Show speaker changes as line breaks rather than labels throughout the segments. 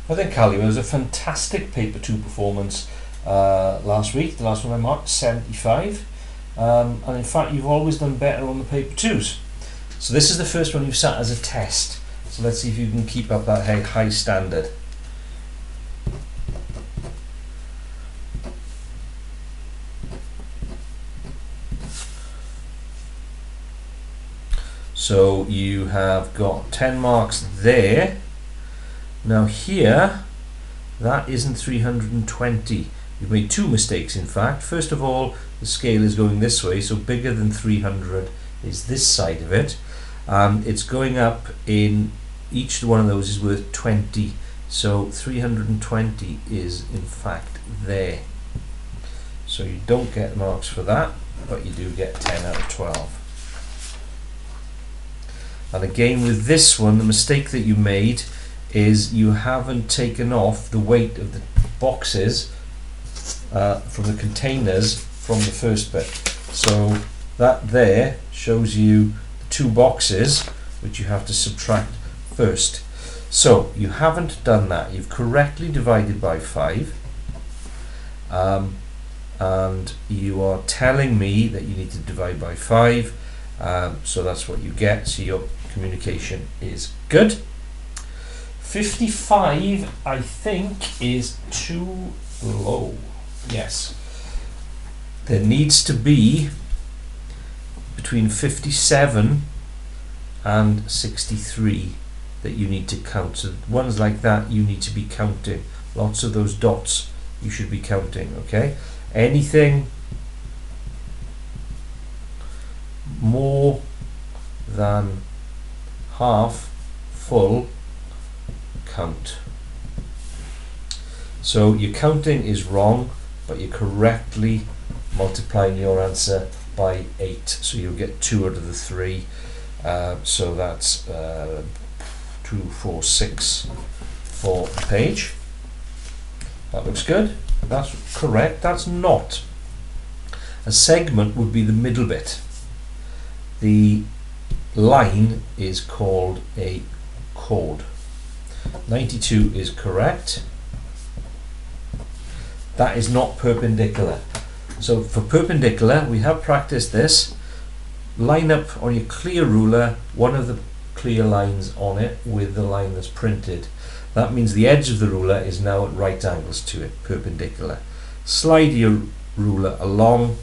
I think, Callie, it was a fantastic paper 2 performance last week. The last one I marked 75, and in fact you've always done better on the paper 2s. So this is the first one you've sat as a test. So let's see if you can keep up that high standard. So you have got 10 marks there. Now here, that isn't 320. You've made two mistakes in fact. First of all, the scale is going this way, so bigger than 300 is this side of it. It's going up in each one of those is worth 20. So 320 is in fact there. So you don't get marks for that, but you do get 10 out of 12. And again with this one, the mistake that you made is you haven't taken off the weight of the boxes from the containers from the first bit. So that there shows you the two boxes which you have to subtract first. So you haven't done that. You've correctly divided by 5, and you are telling me that you need to divide by 5, so that's what you get. So your communication is good. 55 I think is too low. Yes, there needs to be between 57 and 63 that you need to count. So ones like that you need to be counting. Lots of those dots you should be counting. Okay, anything more than half full, count. So your counting is wrong, but you're correctly multiplying your answer by 8, so you'll get 2 out of the 3. So that's 2, 4, 6 for the page. That looks good. That's correct. That's not. A segment would be the middle bit. The line is called a chord. 92 is correct. That is not perpendicular. So for perpendicular, we have practiced this. Line up on your clear ruler one of the clear lines on it with the line that's printed. That means the edge of the ruler is now at right angles to it, perpendicular. Slide your ruler along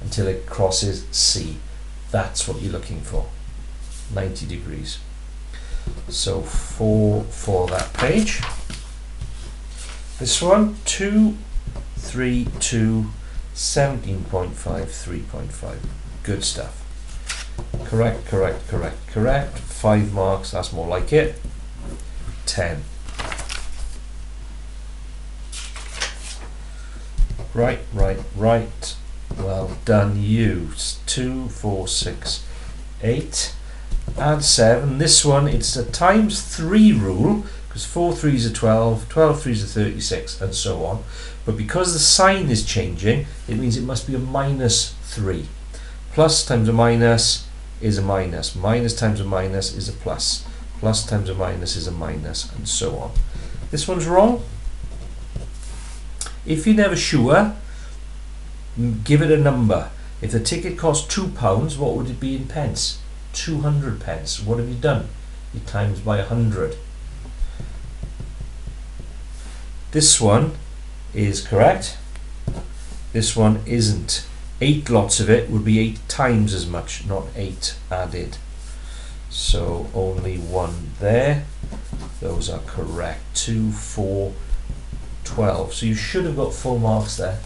until it crosses C. That's what you're looking for, 90 degrees. So 4 for that page. This one, 2, 3, 2, 17.5, 3.5. Good stuff. Correct, correct, correct, correct. 5 marks, that's more like it. 10. Right, right, right. Well done, you. 2, 4, 6, 8. Add 7. This one, it's a times 3 rule, because 4 3s are 12, 12 3s are 36, and so on. But because the sign is changing, it means it must be a minus 3. Plus times a minus is a minus. Minus times a minus is a plus. Plus times a minus is a minus, and so on. This one's wrong. If you're never sure, give it a number. If the ticket cost £2, what would it be in pence? 200 pence. What have you done? You times by 100. This one is correct. This one isn't. 8 lots of it would be 8 times as much, not 8 added. So only 1 there. Those are correct. 2, 4, 12. So you should have got full marks there.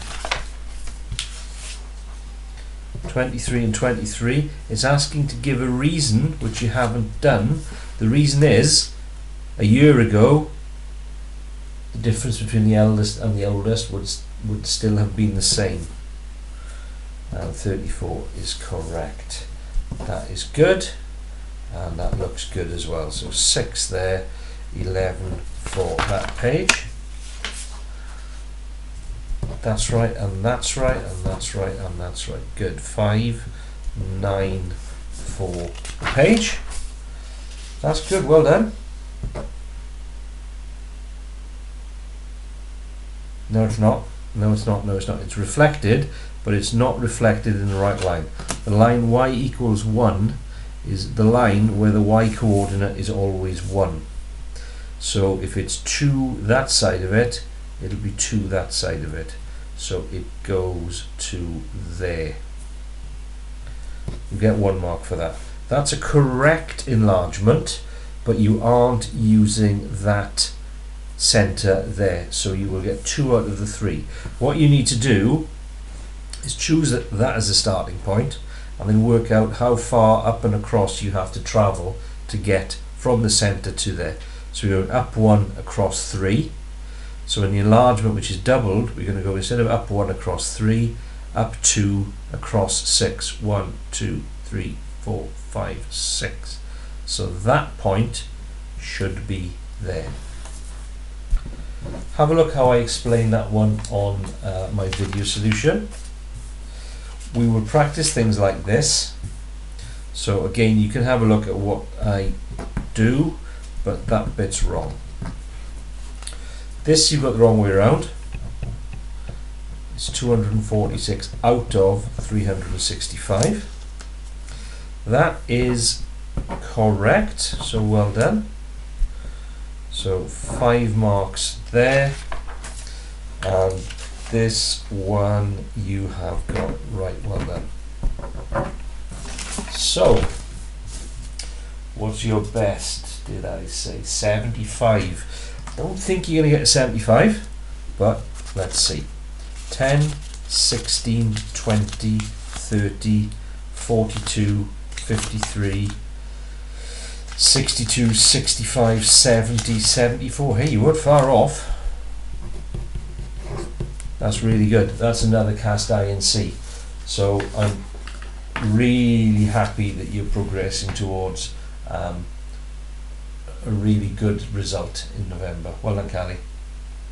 23 and 23. It's asking to give a reason, which you haven't done. The reason is, a year ago, the difference between the eldest and the oldest would still have been the same. And 34 is correct. That is good, and that looks good as well. So 6 there, 11 for that page. That's right, and that's right, and that's right, and that's right. Good. 5, 9 for the page. That's good. Well done. No, it's not. No, it's not. No, it's not. It's reflected, but it's not reflected in the right line. The line y equals 1 is the line where the y coordinate is always 1. So if it's 2 that side of it, it'll be 2 that side of it. So it goes to there. You get 1 mark for that. That's a correct enlargement, but you aren't using that center there, so you will get 2 out of the 3. What you need to do is choose that as a starting point, and then work out how far up and across you have to travel to get from the center to there. So we're going up 1 across 3. So in the enlargement, which is doubled, we're going to go, instead of up 1 across 3, up 2 across 6. 1, 2, 3, 4, 5, 6. So that point should be there. Have a look how I explain that one on my video solution. We will practice things like this. So again, you can have a look at what I do, but that bit's wrong. This you've got the wrong way around. It's 246 out of 365. That is correct, so well done. So 5 marks there, and this one you have got right, well done. So what's your best? Did I say 75? Don't think you're going to get a 75, but let's see. 10, 16, 20, 30, 42, 53, 62, 65, 70, 74. Hey, you weren't far off. That's really good. That's another cast iron C. So I'm really happy that you're progressing towards a really good result in November. Well done, Callie.